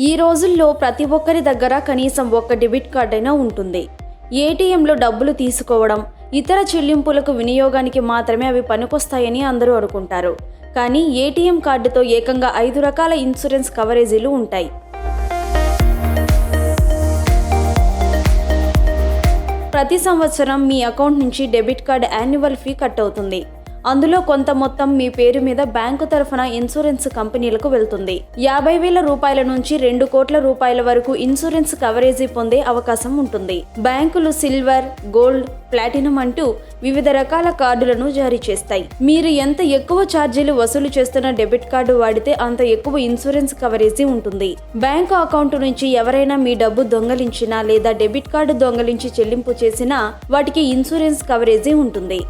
ఈ రోజుల్లో ప్రతి ఒక్కరి దగ్గర కనీసం ఒక్క డెబిట్ కార్డ్ అయినా ఉంటుంది. ఏటీఎంలో డబ్బులు తీసుకోవడం, ఇతర చెల్లింపులకు వినియోగానికి మాత్రమే అవి పనికొస్తాయని అందరూ అనుకుంటారు. కానీ ఏటీఎం కార్డుతో ఏకంగా 5 రకాల ఇన్సూరెన్స్ కవరేజీలు ఉంటాయి. ప్రతి సంవత్సరం మీ అకౌంట్ నుంచి debit card annual fee cut అవుతుంది. అందులో కొంత మొత్తం మీ పేరు మీద బ్యాంకు తరఫున ఇన్సూరెన్స్ కంపెనీలకు వెళ్తుంది. 50,000 రూపాయల నుంచి 2 కోట్ల రూపాయల వరకు ఇన్సూరెన్స్ కవరేజీ పొందే అవకాశం ఉంటుంది. బ్యాంకులు సిల్వర్, గోల్డ్, ప్లాటినం అంటూ వివిధ రకాల కార్డులను జారీ చేస్తాయి. మీరు ఎంత ఎక్కువ ఛార్జీలు వసూలు చేస్తున్న డెబిట్ కార్డు వాడితే అంత ఎక్కువ ఇన్సూరెన్స్ కవరేజీ ఉంటుంది. బ్యాంకు అకౌంట్ నుంచి ఎవరైనా మీ డబ్బు దొంగలించినా లేదా డెబిట్ కార్డు దొంగలించి చెల్లింపు చేసినా వాటికి ఇన్సూరెన్స్ కవరేజీ ఉంటుంది.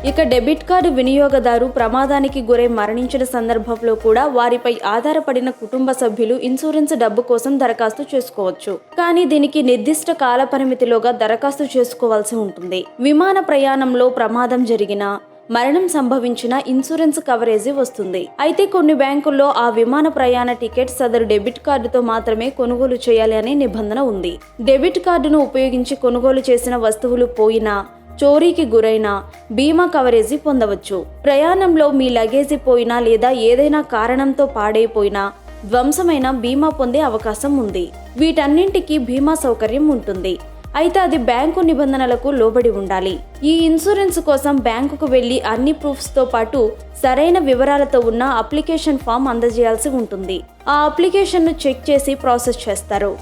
ఇక డెబిట్ కార్డు వినియోగదారు ప్రమాదానికి గురై మరణించిన సందర్భంలో కూడా వారిపై ఆధారపడిన కుటుంబ సభ్యులు ఇన్సూరెన్స్ డబ్బు కోసం దరఖాస్తు చేసుకోవచ్చు. కానీ దీనికి నిర్దిష్ట కాల పరిమితిలోగా దరఖాస్తు చేసుకోవాల్సి ఉంటుంది. విమాన ప్రయాణంలో ప్రమాదం జరిగినా, మరణం సంభవించిన ఇన్సూరెన్స్ కవరేజీ వస్తుంది. అయితే కొన్ని బ్యాంకుల్లో ఆ విమాన ప్రయాణ టికెట్ సదరు డెబిట్ కార్డుతో మాత్రమే కొనుగోలు చేయాలి అనే నిబంధన ఉంది. డెబిట్ కార్డును ఉపయోగించి కొనుగోలు చేసిన వస్తువులు పోయినా, చోరీకి గురైన బీమా కవరేజీ పొందవచ్చు. ప్రయాణంలో మీ లగేజీ పోయినా లేదా ఏదైనా కారణంతో పాడైపోయినా, ధ్వంసమైన బీమా పొందే అవకాశం ఉంది. వీటన్నింటికి బీమా సౌకర్యం ఉంటుంది. అయితే అది బ్యాంకు నిబంధనలకు లోబడి ఉండాలి. ఈ ఇన్సూరెన్స్ కోసం బ్యాంకుకు వెళ్లి అన్ని ప్రూఫ్స్తో పాటు సరైన వివరాలతో ఉన్న అప్లికేషన్ ఫామ్ అందజేయాల్సి ఉంటుంది. ఆ అప్లికేషన్ను చెక్ చేసి ప్రాసెస్ చేస్తారు.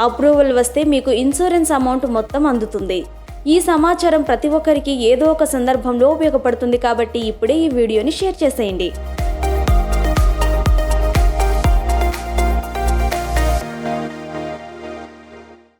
అప్రూవల్ వస్తే మీకు ఇన్సూరెన్స్ అమౌంట్ మొత్తం అందుతుంది. ఈ సమాచారం ప్రతి ఒక్కరికి ఏదో ఒక సందర్భంలో ఉపయోగపడుతుంది కాబట్టి ఇప్పుడే ఈ వీడియోని షేర్ చేసేయండి.